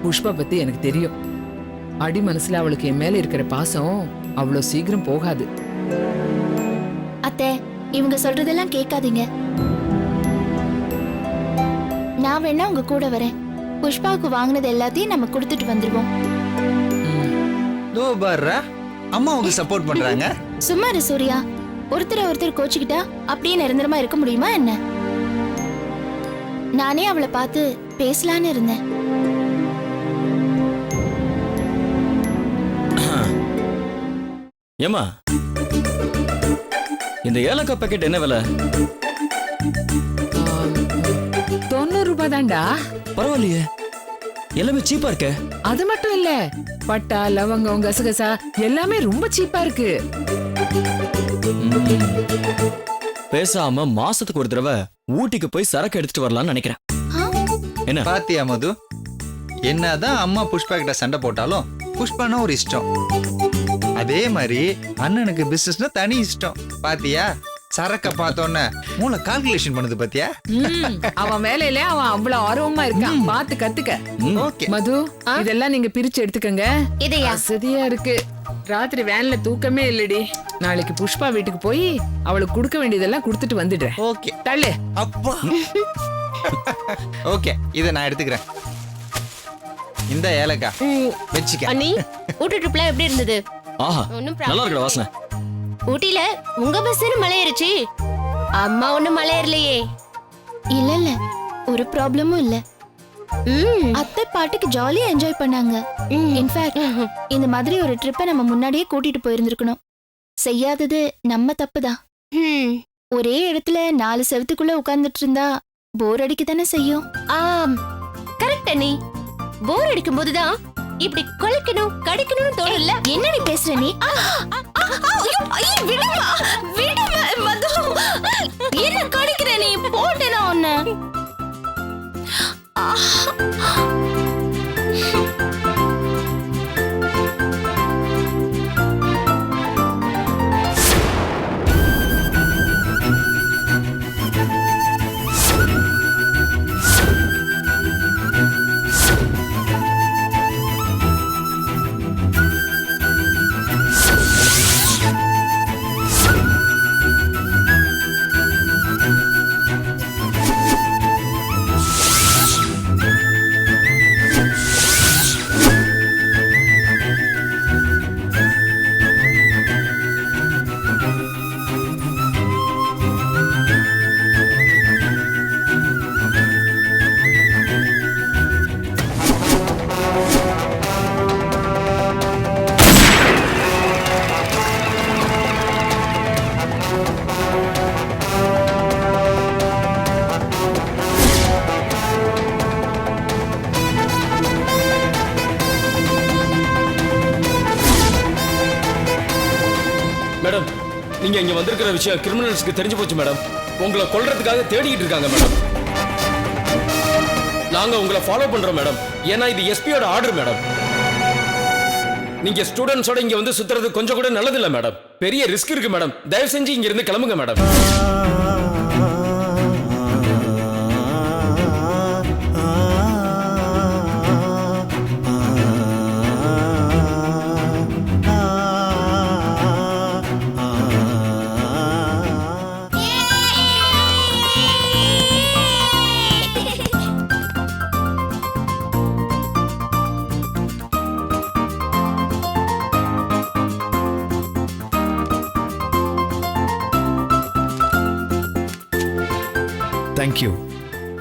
புஷ்பா பத்தி எனக்கு தெரியும். அடி மனசுல அவளுக்கு என் மேல இருக்கிற பாசம் அவ்வளவு சீக்கிரம் போகாது. அத்தை, இவங்க சொல்றதெல்லாம் கேட்காதீங்க. நான் வேணா உங்க கூட வரேன். புஷ்பாவுக்கு வாங்கினது எல்லாத்தையும் நம்ம கொடுத்துட்டு வந்துருவோம். தோ பாரு, அம்மா உங்களுக்கு சப்போர்ட் பண்றாங்க. சும்மா இரு சூர்யா. ஒருத்தர் கோச்சுக்கிட்டா அப்படியே நிரந்தரமா இருக்க முடியுமா என்ன? நானே அவளை பார்த்து பேசலான்னு இருந்தேன். ஏமா, இந்த ஏலக்காய் பாக்கெட் என்ன விலை? 90 ரூபாய் தான்டா. பரவாயில்லையே, எல்லாமே சீப்பா இருக்க. அது மட்டும் இல்ல, பட்டா, லவங்கம், கசகசா எல்லாமே ரொம்ப சீப்பா இருக்கு. பேசாம மாசத்துக்கு ஒரு தடவை ஊட்டிக்கு போய் சரக்கு எடுத்துட்டு வரலாம்னு நினைக்கிறேன். என்ன பாத்தியா மது, என்னதான் அம்மா புஷ்பா கிட்ட சண்டை போட்டாலும் புஷ்பானா ஒரு இஷ்டம். அதே மாதிரி அண்ணனுக்கு பிசினஸ்னா தனி இஷ்டம். பாத்தியா, சரக்க பார்த்தோன்னே மூளை கால்குலேஷன் பண்ணுது. பாத்தியா, அவன் வேலையில அவன் அவ்வளவு ஆர்வமா இருக்கான். பார்த்து கத்துக்க. ஓகே மது, இதெல்லாம் நீங்க பிரிச்சு எடுத்துக்கங்க. இதையா? வசதியா இருக்கு. ராத்திரி வேன்ல தூக்கமே இல்லடி. நாளைக்கு புஷ்பா வீட்டுக்கு போய் அவளுக்கு கொடுக்க வேண்டியதெல்லாம் கொடுத்துட்டு வந்துடுறேன். ஓகே தள்ளு. அப்பா. ஓகே, இதை நான் எடுத்துக்கிறேன். இந்த ஏலக்காய் வச்சுக்க. அண்ணி, ஊட்டி ட்ரிப்ல எப்படி இருந்தது? ஆஹா, நல்லா இருக்குடா வாசனை. ஊட்டில உங்க பஸ் மலையேறிச்சு, அம்மா ஒண்ணும் மலையேறலையே. இல்ல இல்ல, ஒரு ப்ராப்ளமும் இல்ல. அத்தை பாட்டுக்கு ஜாலியா என்ஜாய் பண்ணாங்க. இன்ஃபேக்ட் இந்த மாதிரி ஒரு ட்ரிப்பை நம்ம முன்னாடியே கூட்டிட்டு போயிருந்திருக்கணும். செய்யாதது நம்ம தப்புதான். ஒரே இடத்துல 4 செவத்துக்குள்ள உட்கார்ந்துட்டு இருந்தா போர் அடிக்க தானே செய்யும். ஆம், கரெக்ட் அண்ணி. போர் அடிக்கும் போதுதான் இப்படி கொலைக்கணும் கடிக்கணும்னு தோணும்ல. என்னடி பேசுற நீ? என்ன கடிக்கிற நீ? போட்டேனா உன்ன? மேடம், நீங்க இங்க வந்திருக்கிற விஷயம் கிரிமினல்ஸ்க்கு தெரிஞ்சு போச்சு மேடம். உங்களை கொல்றதுக்காக தேடிக்கிட்டு இருக்காங்க மேடம். நாங்க உங்களை ஃபாலோ பண்றோம் மேடம். ஏன்னா இது எஸ்பியோட ஆர்டர் மேடம். நீங்க ஸ்டூடெண்ட்ஸோட இங்க வந்து சுத்துறது கொஞ்சம் கூட நல்லது இல்ல மேடம். பெரிய ரிஸ்க் இருக்கு மேடம். தயவு செஞ்சு இங்க இருந்து கிளம்புங்க madam.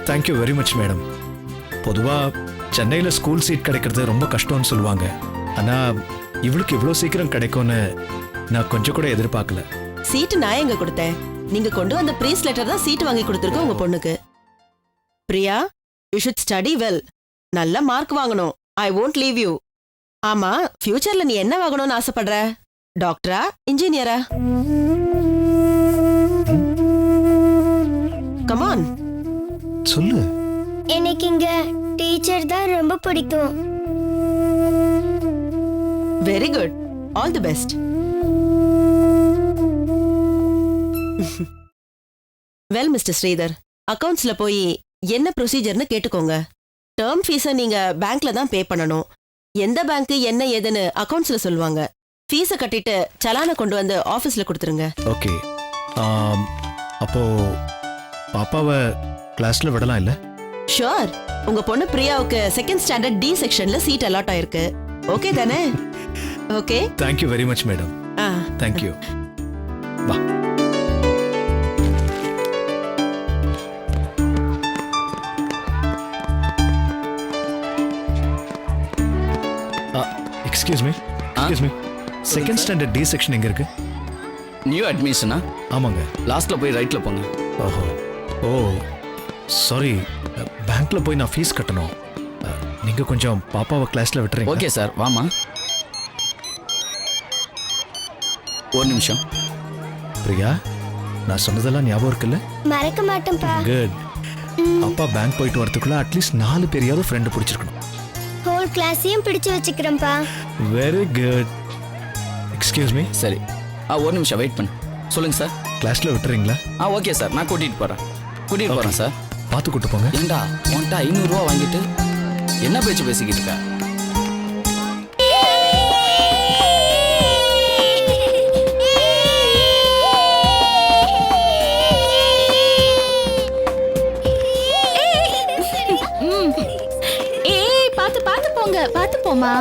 Thank you very much madam. பொதுவாக சென்னையில் ஸ்கூல் சீட் கிடைக்கிறது ரொம்ப கஷ்டம்னு சொல்லுவாங்க. ஆனால் இவளுக்கு இவ்வளோ சீக்கிரம் கிடைக்கும்னு நான் கொஞ்சம் கூட எதிர்பார்க்கல. சீட்டு நான் எங்க கொடுத்தேன்? நீங்க கொண்டு வந்த ப்ரீஸ் லெட்டர் தான் சீட் வாங்கி கொடுத்துருக்கோம் உங்க பொண்ணுக்கு. Priya, you should study well. நல்ல மார்க் வாங்கணும். ஐ won't leave you. ஆமா, ஃபியூச்சர்ல நீ என்ன வாங்கணும்னு ஆசைப்படுற? டாக்டரா, இன்ஜினியரா? கம் ஆன், சொல்லு. எனக்கு இங்க டீச்சர் தான் ரொம்ப பிடிக்கும். Very good, all the best. Well mister Sridhar, அக்கவுண்ட்ஸ்ல போய் என்ன ப்ரொசீஜர்னு கேட்டுக்கோங்க. டேர்ம் ஃபீஸை நீங்க பேங்க்ல தான் பே பண்ணணும். எந்த பேங்க் என்ன ஏதுன்னு அக்கவுண்ட்ஸ்ல சொல்லுவாங்க. ஃபீஸை கட்டிட்டு சலானை கொண்டு வந்து ஆபீஸ்ல கொடுத்துருங்க. ஓகே. அப்போ பாப்பாவை கிளாஸ்ல விடலாம் இல்ல? ஷூர். உங்க பொண்ணு பிரியாவுக்கு செகண்ட் ஸ்டாண்டர்ட் டி செக்ஷன்ல சீட் அலாட் ஆயிருக்கு. ஓகே தானே? Okay. Thank you very much madam. Thank you. வா. Excuse me. Second standard D section எங்க இருக்கு? நியூ அட்மிஷனா? ஆமாங்க. லாஸ்ட்ல போய் ரைட்ல போங்க. ஓஹோ. ஓ சாரி, பேங்க்ல போய் நான் ஃபீஸ் கட்டணும். நீங்க கொஞ்சம் பாப்பாவை கிளாஸ்ல விட்டுறீங்க? ஓகே சார், வாமா. ஒரு நிமிஷம். பிரியா, நான் சொன்னதெல்லாம் ஞாபகம் இருக்குல்ல? மறக்க மாட்டேன்ப்பா. குட். அப்பா பேங்க் போயிட்டு வரதுக்குள்ள அட்லீஸ்ட் 4 பேரையாவது ஃப்ரெண்டு பிடிச்சிருக்கணும். ஹோல் கிளாஸையும் பிடிச்சு வச்சுக்கிறேன்ப்பா. Very good. Excuse me. சரி, ஒரு நிமிஷம் வெயிட் பண்ணு. சொல்லுங்க சார். கிளாஸ்ல விட்டுறீங்களா? ஓகே சார், நான் கூட்டிட்டு போறேன் சார். பார்த்து கூட்டு போங்க. ஏண்டா உன்கிட்ட 500 ரூபா வாங்கிட்டு என்ன பேச்சு பேசிக்கிட்டு இருக்க? பாத்து போங்க, பாத்து போமா.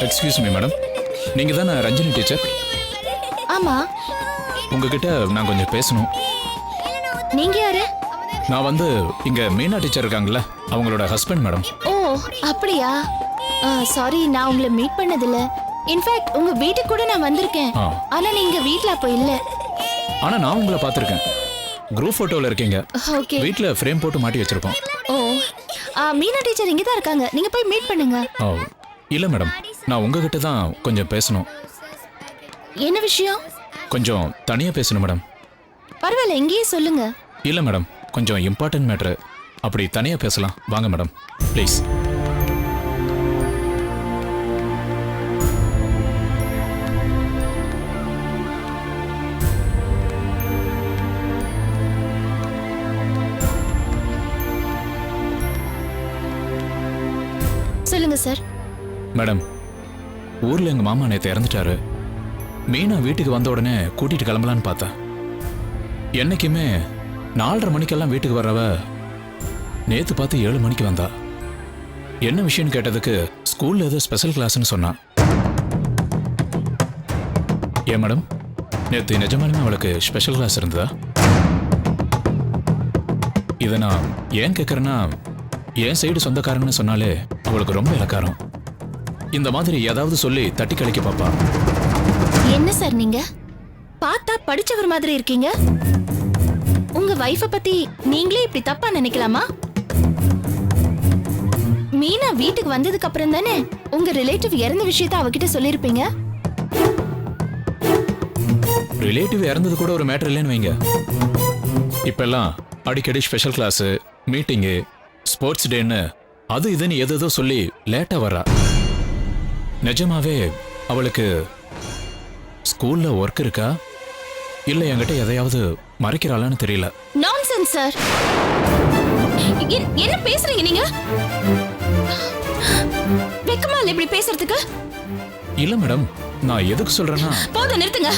எக்ஸ்கியூஸ் மீ மேடம், நீங்க தானே ரஞ்சினி டீச்சர்? ஆமா. உங்ககிட்ட நான் கொஞ்சம் பேசணும். நீங்க யாரு? நான் வந்து இங்க மீனா டீச்சர் இருக்காங்கல்ல, அவங்களோட ஹஸ்பண்ட் மேடம். ஓ அப்படியா? சாரி, நான் உங்களை மீட் பண்ணதில்ல. இன்ஃபேக்ட் உங்க வீட்டுக்கு கூட நான் வந்திருக்கேன். ஆனா நீங்க வீட்ல அப்ப இல்ல. ஆனா நான் உங்களை பார்த்திருக்கேன். குரூப் போட்டோல இருக்கீங்க. ஓகே. வீட்ல ஃப்ரேம் போட்டு மாட்டி வச்சிருக்கோம். ஓ மீனா டீச்சர் இங்க தான் இருக்காங்க. நீங்க போய் மீட் பண்ணுங்க. இல்ல மேடம், நான் உங்ககிட்ட தான் கொஞ்சம் பேசணும். என்ன விஷயம்? கொஞ்சம் தனியா பேசணும் மேடம். பரவாயில்ல, இங்கேயே சொல்லுங்க. இல்ல மேடம், கொஞ்சம் இம்பார்ட்டன்ட் மேட்ரு. அப்படி தனியா பேசலாம். வாங்க மேடம், ப்ளீஸ். சொல்லுங்க சார். மேடம், ஊர்ல எங்க மாமா நேத்து இறந்துட்டாரு. மீனா வீட்டுக்கு வந்த உடனே கூட்டிட்டு கிளம்பலான்னு பார்த்தா, என்னைக்குமே 4:30 மணிக்கெல்லாம் வீட்டுக்கு வர்றவ நேத்து பார்த்து 7 மணிக்கு வந்தா. என்ன விஷயம்னு கேட்டதுக்கு ஸ்கூல்ல ஏதோ ஸ்பெஷல் கிளாஸ்ன்னு சொன்னா. ஏன் மேடம், நேத்து நிஜமாலுமே அவளுக்கு ஸ்பெஷல் கிளாஸ் இருந்ததா? இதை நான் ஏன் கேட்கறேன்னா, என் சைடு சொந்தக்காரங்கன்னு சொன்னாலே அவளுக்கு ரொம்ப இலக்காரம். இந்த மாதிரி ஏதாவது சொல்லி தட்டி கழிக்க பாப்பா. என்ன சார் நீங்க பார்த்தா படிச்சவர் மாதிரி இருக்கீங்க? உங்க வைஃப பத்தி நீங்களே இப்படி தப்பா நினைக்கலாமா? மீனா வீட்டுக்கு வந்ததுக்கு அப்புறம் தானே உங்க ரிலேட்டிவ் இறந்த விஷயத்தை அவகிட்ட சொல்லிருப்பீங்க. ரிலேட்டிவ் இறந்தது கூட ஒரு மேட்டர் இல்லைன்னு வைங்க. இப்பெல்லாம் அடிக்கடி ஸ்பெஷல் கிளாஸ், மீட்டிங்கு, ஸ்போர்ட்ஸ் டேன்னு அது இதுன்னு எதோ சொல்லி லேட்டா வர்றா. நிஜமாவே அவளுக்கு ஸ்கூல்ல ஒர்க் இருக்கா இல்ல என்கிட்ட எதையாவது மறைக்கிறாளான்னு தெரியல. Nonsense sir. என்ன பேசுறீங்க நீங்க? வெக்கமா இல்ல இப்படி பேசுறதுக்கு? இல்ல மேடம், நான் எதுக்கு சொல்றேன்னா... போதும், நிறுத்துங்க.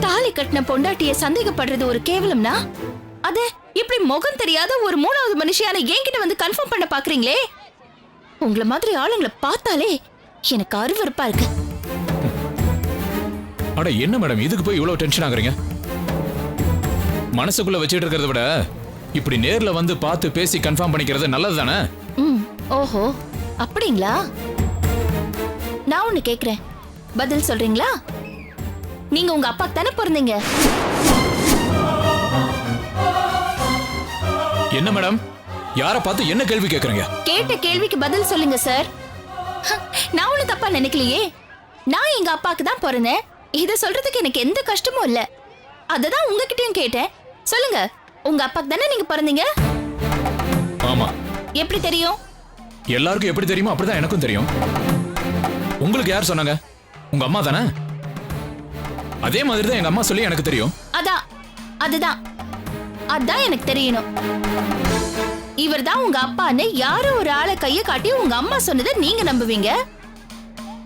தாலி கட்டின பொண்டாட்டிய சந்தேகப்படுறது ஒரு கேவலம்னா, அது இப்படி முகம் தெரியாத ஒரு 3வது மனுஷியான என்கிட்ட வந்து கன்ஃபார்ம் பண்ண பாக்குறீங்களே. உங்களை மாதிரி ஆளுங்களை பார்த்தாலே எனக்கு அருவருப்பா இருக்கு. அட என்ன மேடம், இதுக்கு போய் இவ்வளவு டென்ஷன் ஆகுறீங்க? மனசுக்குள்ள வச்சிட்டு இருக்கிறத விட இப்படி நேர்ல வந்து பார்த்து பேசி கன்ஃபார்ம் பண்ணிக்கிறது நல்லது தானே? ஓஹோ, அப்படிங்களா? நான் ஒண்ணு கேக்குறேன், பதில் சொல்றீங்களா? நீங்க உங்க அப்பா தானே பிறந்தீங்க? என்ன மேடம், யார பார்த்து என்ன கேள்வி கேக்குறீங்க? கேட்ட கேள்விக்கு பதில் சொல்லுங்க சார். நான் ஒண்ணு தப்பா நினைக்கலையே. நான் எங்க அப்பாக்கு தான் பிறந்தேன். இத சொல்றதுக்கு எனக்கு எந்த கஷ்டமும் இல்ல. அததான் உங்ககிட்டயும் கேட்டேன். சொல்லுங்க, உங்க அப்பாக்கு தானே நீங்க பிறந்தீங்க? ஆமா. எப்படி தெரியும்? எல்லாருக்கும் எப்படி தெரியுமோ அப்படிதான் எனக்கும் தெரியும். உங்களுக்கு யார் சொன்னாங்க? உங்க அம்மா தானே? அதே மாதிரி தான் எங்க அம்மா சொல்லி எனக்கு தெரியும். அதுதான் அதான் எனக்கு தெரியணும். இவர்தான் உங்க அப்பான்னு யாரோ ஒரு ஆளை கைய காட்டி உங்க அம்மா சொன்னதை நீங்க நம்புவீங்க.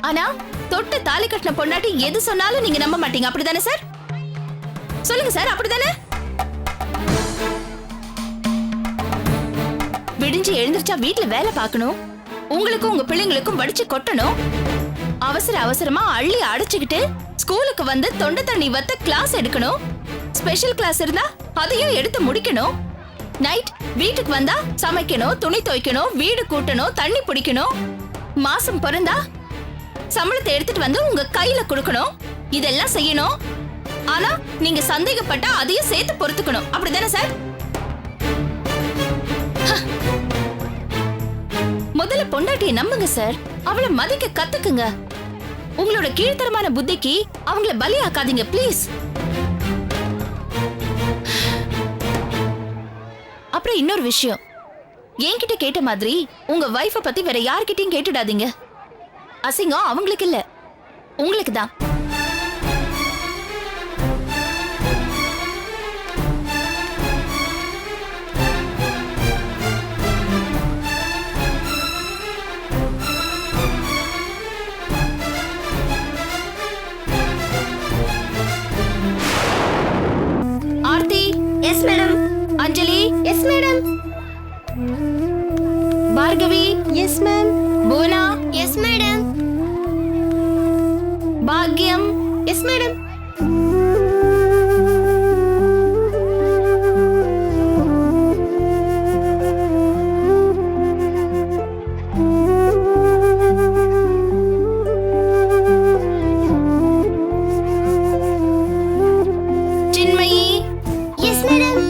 ஆனா தொட்டு தாலி கட்டின பொண்டாட்டி எது சொன்னாலும் நீங்க நம்ப மாட்டீங்க. அப்படிதானே சார்? சொல்லுங்க சார், அப்படிதானே? விடிஞ்சு எழுந்திருச்சா வீட்டுல வேலை பார்க்கணும், உங்களுக்கும் உங்க பிள்ளைங்களுக்கும் வடிச்சு கொட்டணும், அவசர அவசரமா அள்ளி அடைச்சுக்கிட்டு ஸ்கூலுக்கு வந்து தொண்டை தண்ணி வத்த கிளாஸ் எடுக்கணும், ஸ்பெஷல் கிளாஸ் இருந்தா அதையும் எடுத்து முடிக்கணும், நைட் வீட்டுக்கு வந்தா சமைக்கணும், துணி துவைக்கணும், வீடு கூட்டணும், தண்ணி பிடிக்கணும், மாசம் பிறந்தா சம்பளத்தை எடுத்துட்டு வந்து உங்க கையில கொடுக்கணும். இதெல்லாம் செய்யணும். ஆனா நீங்க சந்தேகப்பட்டா அதையும் சேர்த்து பொறுத்துக்கணும். அப்படிதானே சார்? முதல்ல பொண்டாட்டியை நம்புங்க சார். அவளை மதிக்க கத்துக்குங்க. உங்களோட கீழ்த்தரமான புத்திக்கு அவங்கள பலியாக்காதீங்க ப்ளீஸ். அப்புறம் இன்னொரு விஷயம், என்கிட்ட கேட்ட மாதிரி உங்க வைஃப பத்தி வேற யார்கிட்டயும் கேட்டுடாதீங்க. அசிங்கம் அவங்களுக்கு இல்ல, உங்களுக்கு தான். Aarthi. Yes madam. Anjali. Yes madam. Bhargavi. Yes ma'am. Bhuvana. Yes madam. பாக்யம். Yes madam. Chinmayi. Yes madam.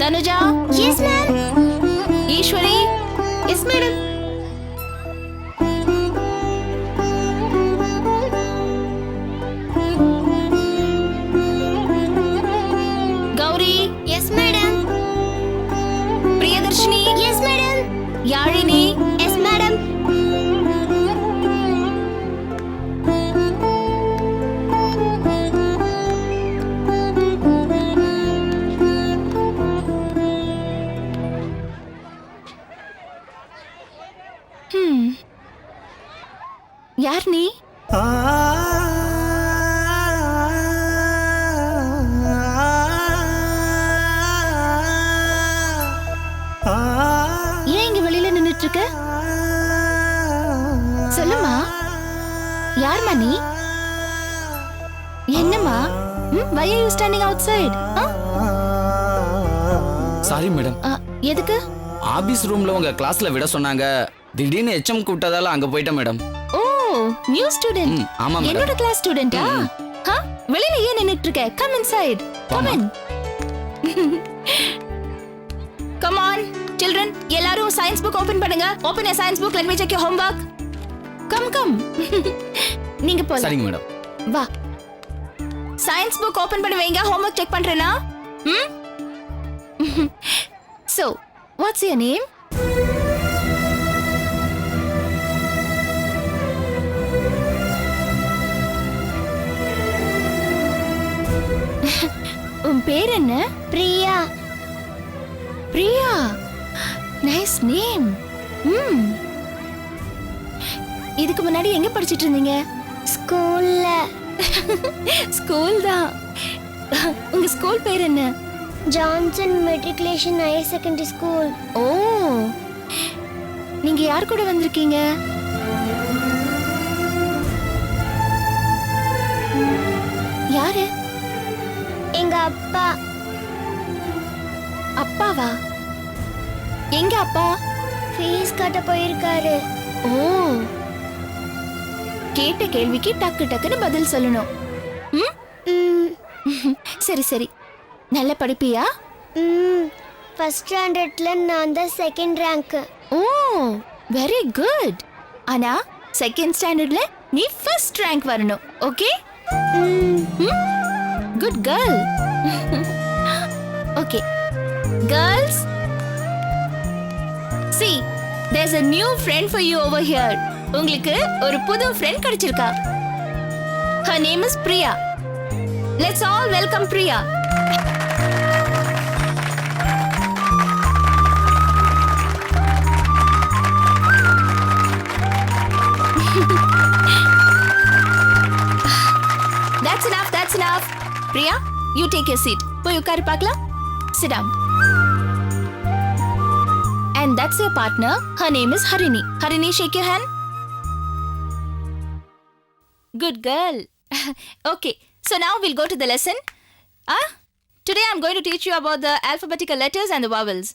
Thanuja. Yes ma'am. Eswari. Yes madam. Gowri. Yes madam. Priyadharshini. Yes madam. Yazhini. Yes madam. யார் நீ? ஏன் இங்க வெளியில நின்னுட்டு இருக்க? சொல்லுமா, யார்மா நீ? என்னம்மா? why are you standing outside? Sorry madam, எதுக்கு? ஆபீஸ் ரூம்ல உங்க கிளாஸ்ல விட சொன்னாங்க. திடீர்னு எச்எம் கூப்பிட்டதால அங்க போயிட்டேன் மேடம். ஓ, நியூ ஸ்டூடண்ட். ஆமா மேடம். என்னோட கிளாஸ் ஸ்டூடண்டா? வெளியில ஏன் நின்னுட்டு இருக்க? Come inside. Come in. Come on children, எல்லாரும் சயின்ஸ் புக் ஓபன் பண்ணுங்க. Open a science book, let me check your homework. Come நீங்க போலாம். சரிங்க மேடம். வா, சயின்ஸ் புக் ஓபன் பண்ணி வைங்க. ஹோம்வொர்க் செக் பண்றேனா? So, what's your name? உன் பேர் என்ன? பிரியா. Priya, nice name. இதுக்கு முன்னாடி எங்க படிச்சிட்டு இருந்தீங்க? ஸ்கூல்ல. ஸ்கூல் தான். உங்க ஸ்கூல் பேர் என்ன? Johnson matriculation higher secondary school. Oh, நீங்க யார் கூட வந்திருக்கீங்க? யாரு? எங்க அப்பா. அப்பாவா? எங்க அப்பா? ஃபீஸ் கட்ட போயிருக்காரு. ஓ, கேட்ட கேள்விக்கு டக்கு டக்குன்னு பதில் சொல்லணும். சரி சரி, நல்ல படிப்பியா? ஃபர்ஸ்ட் ஸ்டாண்டர்ட்ல நான் தான் செகண்ட் ரேங்க். ஓ, வெரி குட். ஆனா செகண்ட் ஸ்டாண்டர்ட்ல நீ ஃபர்ஸ்ட் ரேங்க் வரணும். Okay? Good girl. Okay girls, see There's a new friend for you over here. உங்களுக்கு ஒரு புது friend கிடைச்சிருக்கா. Her name is Priya. Let's all welcome Priya. That's enough. Priya, you take your seat. போய் உட்காரு பார்க்கலாம். Sit down. And that's your partner. Her name is Harini. Harini, shake your hand. Good girl. Okay, so now we'll go to the lesson. Today I'm going to teach you about the alphabetical letters and the vowels.